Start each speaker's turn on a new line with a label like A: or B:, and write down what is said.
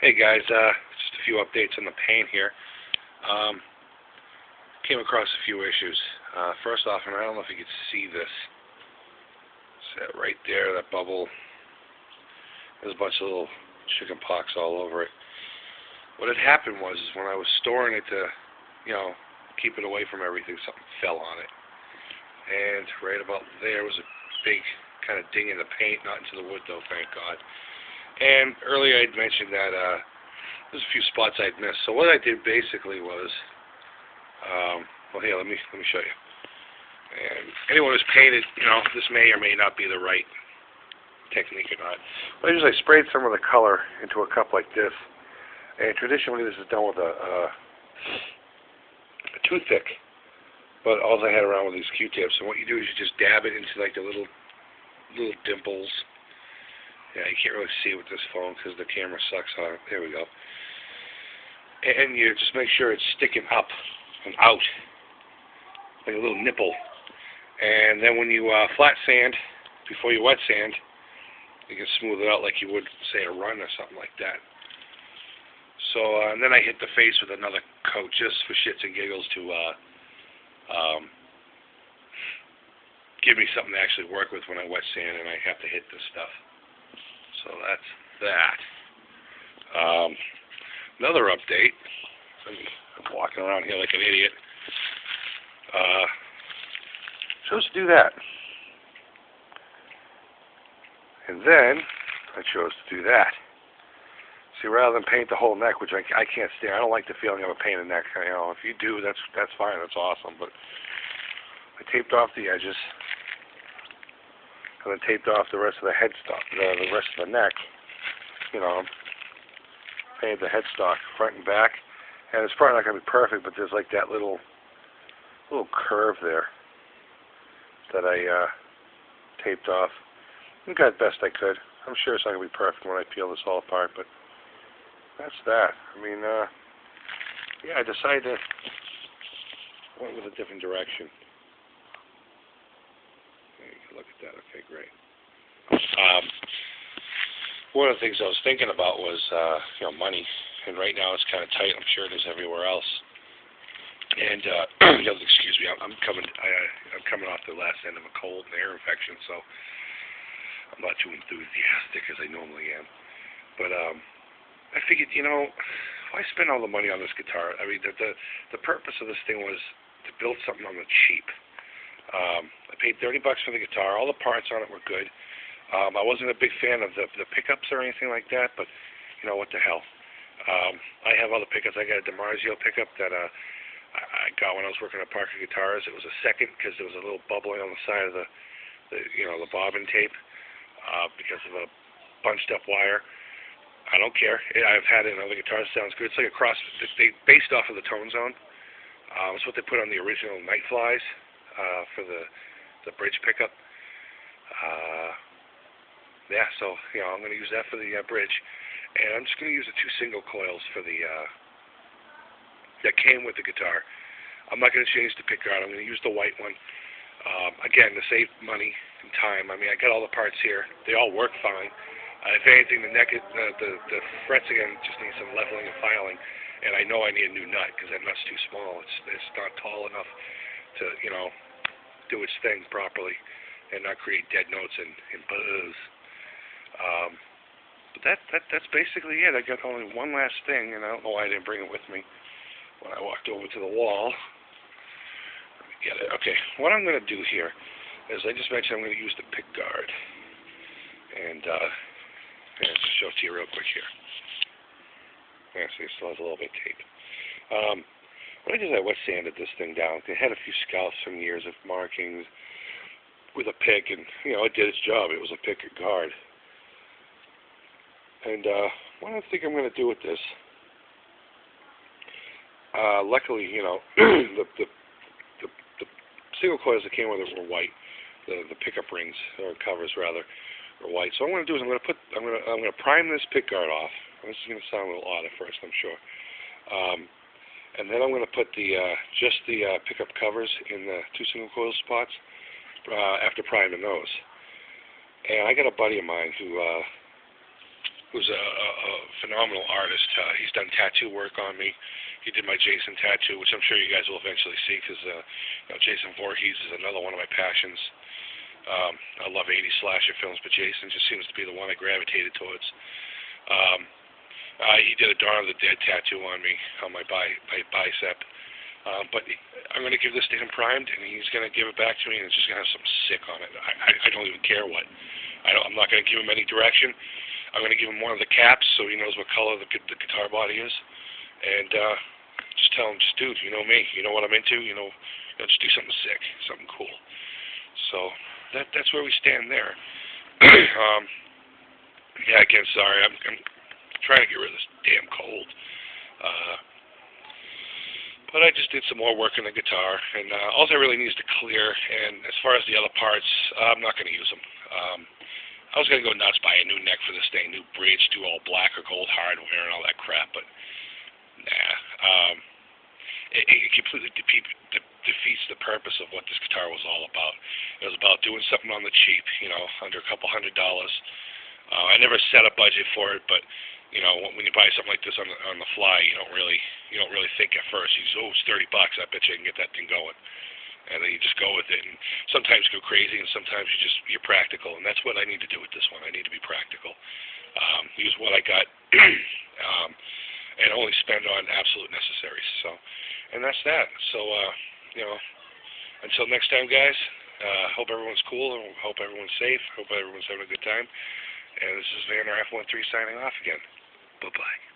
A: Hey guys, just a few updates on the paint here. Came across a few issues. First off, and I don't know if you could see this. It's right there, that bubble. There's a bunch of little chicken pox all over it. What had happened was when I was storing it to, keep it away from everything, something fell on it. And right about there was a big kind of ding in the paint, not into the wood though, thank God. And earlier I'd mentioned that there's a few spots I'd missed. So what I did basically was, well, here, let me show you. And anyone who's painted, this may or may not be the right technique or not. What I did is I sprayed some of the color into a cup like this. And traditionally this is done with a toothpick. But all I had around with these Q-tips. And what you do is you just dab it into like the little dimples. Yeah, you can't really see it with this phone because the camera sucks on it. There we go. And you just make sure it's sticking up and out, like a little nipple. And then when you flat sand, before you wet sand, you can smooth it out like you would, say, a run or something like that. So, and then I hit the face with another coat just for shits and giggles to give me something to actually work with when I wet sand and I have to hit this stuff. So that's that. Another update. I'm walking around here like an idiot. Chose to do that. And then I chose to do that. See, rather than paint the whole neck, which I can't stand. I don't like the feeling of a painted neck. If you do, that's fine. That's awesome. But I taped off the edges. And then taped off the rest of the headstock, the rest of the neck. Painted the headstock front and back. And it's probably not going to be perfect, but there's like that little curve there that I taped off. I got the best I could. I'm sure it's not going to be perfect when I peel this all apart, but that's that. I decided to went with a different direction. Look at that. Okay, great. One of the things I was thinking about was, money. And right now it's kind of tight. I'm sure it is everywhere else. And excuse me, I'm coming off the last end of a cold and air infection, so I'm not too enthusiastic as I normally am. But I figured, why spend all the money on this guitar? I mean, the purpose of this thing was to build something on the cheap. I paid $30 for the guitar. All the parts on it were good. I wasn't a big fan of the pickups or anything like that, but what the hell. I have other pickups. I got a DiMarzio pickup that I got when I was working at Parker Guitars. It was a second because there was a little bubbling on the side of the bobbin tape because of a bunched up wire. I don't care. I've had it in other guitars. It sounds good. It's like a cross. They based off of the Tone Zone. It's what they put on the original Night Flies. For the bridge pickup. So I'm going to use that for the bridge, and I'm just going to use the 2 single coils for the that came with the guitar. I'm not going to change the pickguard. I'm going to use the white one. Again, to save money and time. I got all the parts here. They all work fine. If anything, the neck, the frets again just need some leveling and filing, and I know I need a new nut because that nut's too small. It's not tall enough to do its thing properly and not create dead notes and buzz. But that's basically it. I got only one last thing, and I don't know why I didn't bring it with me when I walked over to the wall. Let me get it. Okay, what I'm going to do here is I just mentioned I'm going to use the pick guard, and just show it to you real quick here. See, it still has a little bit of tape. What I did is I wet sanded this thing down. It had a few scalps from years of markings with a pick, and it did its job. It was a pick and guard. And what I think I'm going to do with this, luckily, the single coils that came with it were white. The pickup rings or covers rather were white. So what I'm going to do is I'm going to prime this pick guard off. This is going to sound a little odd at first, I'm sure. And then I'm going to put just the pickup covers in the 2 single coil spots after priming those. And I got a buddy of mine who who's a phenomenal artist. He's done tattoo work on me. He did my Jason tattoo, which I'm sure you guys will eventually see, because Jason Voorhees is another one of my passions. I love 80s slasher films, but Jason just seems to be the one I gravitated towards. He did a Dawn of the Dead tattoo on me, on my bicep. But I'm going to give this to him primed, and he's going to give it back to me, and it's just going to have something sick on it. I don't even care what. I'm not going to give him any direction. I'm going to give him one of the caps so he knows what color the guitar body is. And just tell him, dude, you know me. You know what I'm into. Just do something sick, something cool. So that's where we stand there. Yeah, again, sorry. I'm trying to get rid of this damn cold. But I just did some more work on the guitar, and all I really need is to clear. And as far as the other parts, I'm not going to use them. I was going to go nuts, buy a new neck for this thing, new bridge, do all black or gold hardware and all that crap, but nah. It completely defeats the purpose of what this guitar was all about. It was about doing something on the cheap, under a couple $100. I never set a budget for it, but when you buy something like this on the fly, you don't really think at first. You say, it's $30. I bet you can get that thing going. And then you just go with it, and sometimes go crazy, and sometimes you're practical, and that's what I need to do with this one. I need to be practical. Use what I got, and only spend on absolute necessaries. So, and that's that. So, until next time, guys. Hope everyone's cool, and hope everyone's safe. Hope everyone's having a good time. And this is Van F13 signing off again. Bye-bye.